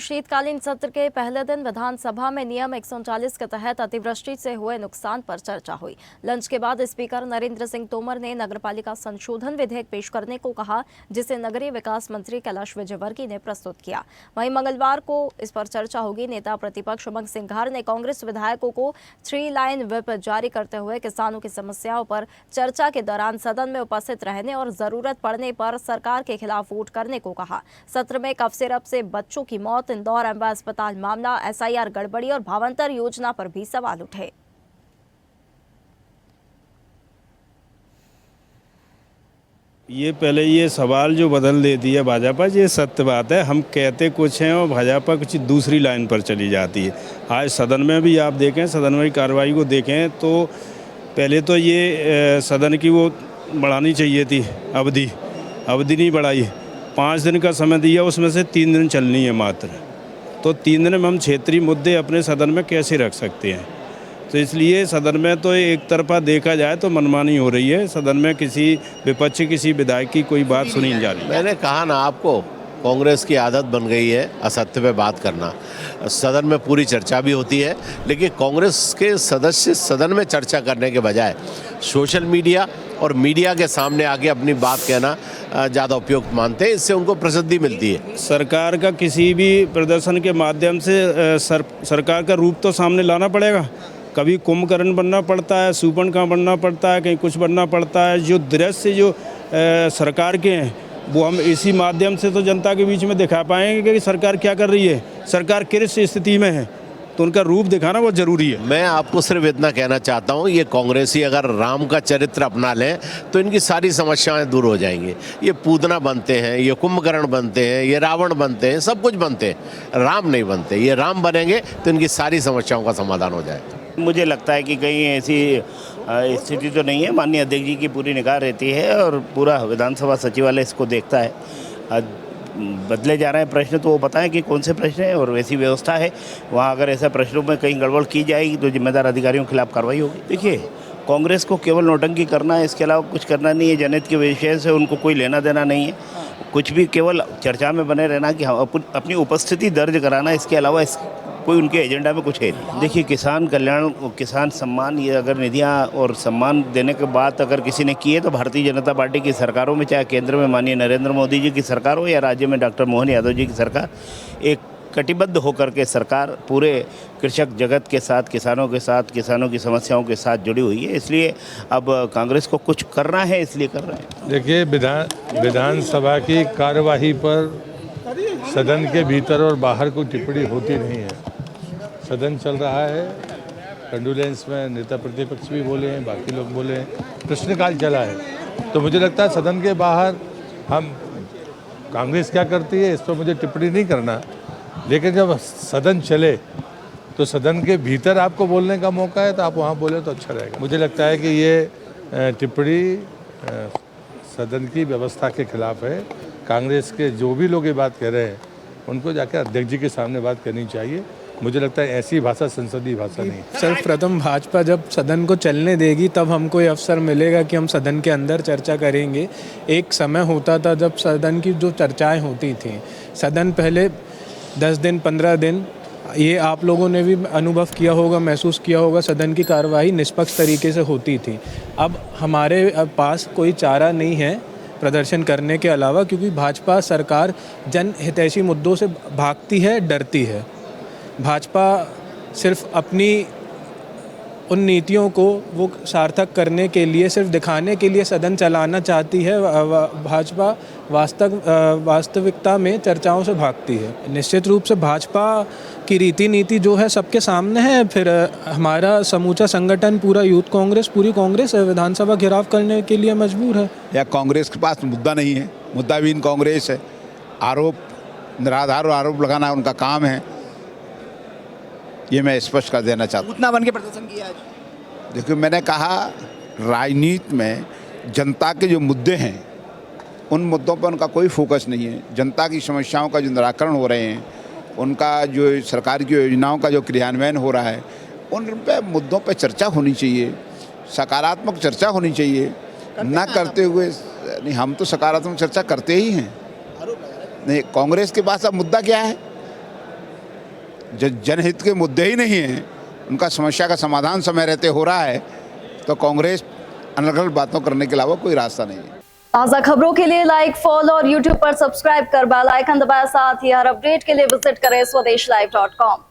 शीतकालीन सत्र के पहले दिन विधानसभा में नियम 139 के तहत अतिवृष्टि से हुए नुकसान पर चर्चा हुई। लंच के बाद स्पीकर नरेंद्र सिंह तोमर ने नगरपालिका संशोधन विधेयक पेश करने को कहा, जिसे नगरीय विकास मंत्री कैलाश विजयवर्गीय ने प्रस्तुत किया। वहीं मंगलवार को इस पर चर्चा होगी। नेता प्रतिपक्ष उमंग सिंघार ने कांग्रेस विधायकों को 3 लाइन व्हिप जारी करते हुए किसानों की समस्याओं पर चर्चा के दौरान सदन में उपस्थित रहने और जरूरत पड़ने पर सरकार के खिलाफ वोट करने को कहा। सत्र में कफ सिरप से बच्चों की मौत, इंदौर एम्बा अस्पताल मामला, SIR गड़बड़ी और भावांतर योजना पर भी सवाल उठे। ये सवाल जो बदल देती है भाजपा, ये सत्य बात है। हम कहते कुछ हैं और भाजपा कुछ दूसरी लाइन पर चली जाती है। आज सदन में भी आप देखें, सदन में कार्रवाई को देखें तो पहले तो ये सदन की वो बढ़ानी चाहिए थी अवधि नहीं बढ़ाई। 5 दिन का समय दिया, उसमें से 3 दिन चलनी है मात्र। तो 3 दिन में हम क्षेत्रीय मुद्दे अपने सदन में कैसे रख सकते हैं? तो इसलिए सदन में तो एक तरफा देखा जाए तो मनमानी हो रही है। सदन में किसी विपक्ष किसी विधायक की कोई बात सुनी नहीं जा रही। मैंने कहा ना आपको, कांग्रेस की आदत बन गई है असत्य पे बात करना। सदन में पूरी चर्चा भी होती है, लेकिन कांग्रेस के सदस्य सदन में चर्चा करने के बजाय सोशल मीडिया और मीडिया के सामने आके अपनी बात कहना ज़्यादा उपयुक्त मानते हैं। इससे उनको प्रसिद्धि मिलती है। सरकार का किसी भी प्रदर्शन के माध्यम से सरकार का रूप तो सामने लाना पड़ेगा। कभी कुंभकर्ण बनना पड़ता है, सूपन बनना पड़ता है, कहीं कुछ बनना पड़ता है। जो दृश्य जो सरकार के हैं वो हम इसी माध्यम से तो जनता के बीच में दिखा पाएंगे कि सरकार क्या कर रही है, सरकार किस स्थिति में है। तो उनका रूप दिखाना बहुत ज़रूरी है। मैं आपको सिर्फ इतना कहना चाहता हूँ, ये कांग्रेसी अगर राम का चरित्र अपना लें तो इनकी सारी समस्याएं दूर हो जाएंगी। ये पूतना बनते हैं, ये कुंभकर्ण बनते हैं, ये रावण बनते हैं, सब कुछ बनते हैं, राम नहीं बनते। ये राम बनेंगे तो इनकी सारी समस्याओं का समाधान हो जाएगा। मुझे लगता है कि कहीं ऐसी स्थिति तो नहीं है। माननीय अध्यक्ष जी की पूरी निगाह रहती है और पूरा विधानसभा सचिवालय इसको देखता है। बदले जा रहे हैं प्रश्न तो वो बताएं कि कौन से प्रश्न है और वैसी व्यवस्था है वहाँ। अगर ऐसा प्रश्नों में कहीं गड़बड़ की जाएगी तो जिम्मेदार अधिकारियों के खिलाफ कार्रवाई होगी। देखिए, कांग्रेस को केवल नौटंकी करना है, इसके अलावा कुछ करना नहीं है। जनहित के विषय से उनको कोई लेना देना नहीं है। कुछ भी केवल चर्चा में बने रहना कि अपनी उपस्थिति दर्ज कराना, इसके अलावा कोई उनके एजेंडा में कुछ है नहीं। देखिए, किसान कल्याण, किसान सम्मान, ये अगर निधियां और सम्मान देने के बाद अगर किसी ने किए तो भारतीय जनता पार्टी की सरकारों में, चाहे केंद्र में माननीय नरेंद्र मोदी जी की सरकार हो या राज्य में डॉक्टर मोहन यादव जी की सरकार, एक कटिबद्ध होकर के सरकार पूरे कृषक जगत के साथ, किसानों के साथ, किसानों की समस्याओं के साथ जुड़ी हुई है। इसलिए अब कांग्रेस को कुछ करना है, इसलिए कर रहे हैं। देखिए, विधानसभा की कार्यवाही पर सदन के भीतर और बाहर कोई टिप्पणी होती नहीं है। सदन चल रहा है, कंडोलेंस में नेता प्रतिपक्ष भी बोले हैं, बाकी लोग बोले हैं, प्रश्नकाल चला है। तो मुझे लगता है सदन के बाहर हम कांग्रेस क्या करती है इस पर मुझे टिप्पणी नहीं करना, लेकिन जब सदन चले तो सदन के भीतर आपको बोलने का मौका है तो आप वहाँ बोले तो अच्छा रहेगा। मुझे लगता है कि ये टिप्पणी सदन की व्यवस्था के खिलाफ है। कांग्रेस के जो भी लोग ये बात कह रहे हैं उनको जाकर अध्यक्ष जी के सामने बात करनी चाहिए। मुझे लगता है ऐसी भाषा संसदीय भाषा नहीं। सर्वप्रथम भाजपा जब सदन को चलने देगी तब हमको ये अवसर मिलेगा कि हम सदन के अंदर चर्चा करेंगे। एक समय होता था जब सदन की जो चर्चाएं होती थी, सदन पहले 10 दिन 15 दिन, ये आप लोगों ने भी अनुभव किया होगा, महसूस किया होगा, सदन की कार्यवाही निष्पक्ष तरीके से होती थी। अब हमारे पास कोई चारा नहीं है प्रदर्शन करने के अलावा, क्योंकि भाजपा सरकार जनहितैषी मुद्दों से भागती है, डरती है। भाजपा सिर्फ अपनी उन नीतियों को वो सार्थक करने के लिए, सिर्फ दिखाने के लिए सदन चलाना चाहती है। भाजपा वास्तविकता में चर्चाओं से भागती है। निश्चित रूप से भाजपा की रीति नीति जो है सबके सामने है। फिर हमारा समूचा संगठन, पूरा यूथ कांग्रेस, पूरी कांग्रेस विधानसभा घेराव करने के लिए मजबूर है। या कांग्रेस के पास मुद्दा नहीं है, मुद्दाविहीन कांग्रेस है। आरोप, निराधार आरोप लगाना उनका काम है। ये मैं स्पष्ट कर देना चाहता हूँ। उतना बन के प्रदर्शन किया आज। देखिए, मैंने कहा राजनीति में जनता के जो मुद्दे हैं उन मुद्दों पर उनका कोई फोकस नहीं है। जनता की समस्याओं का जो निराकरण हो रहे हैं, उनका जो सरकार की योजनाओं का जो क्रियान्वयन हो रहा है, उन पे मुद्दों पर चर्चा होनी चाहिए, सकारात्मक चर्चा होनी चाहिए। ना करते हुए नहीं, हम तो सकारात्मक चर्चा करते ही हैं। नहीं, कांग्रेस के पास अब मुद्दा क्या है? जनहित के मुद्दे ही नहीं हैं, उनका समस्या का समाधान समय रहते हो रहा है, तो कांग्रेस अलग अलग बातों करने के अलावा कोई रास्ता नहीं है। ताज़ा खबरों के लिए लाइक, फॉलो और यूट्यूब पर सब्सक्राइब कर बेल आइकन दबाएं। साथ ही हर अपडेट के लिए विजिट करें स्वदेशलाइव.com।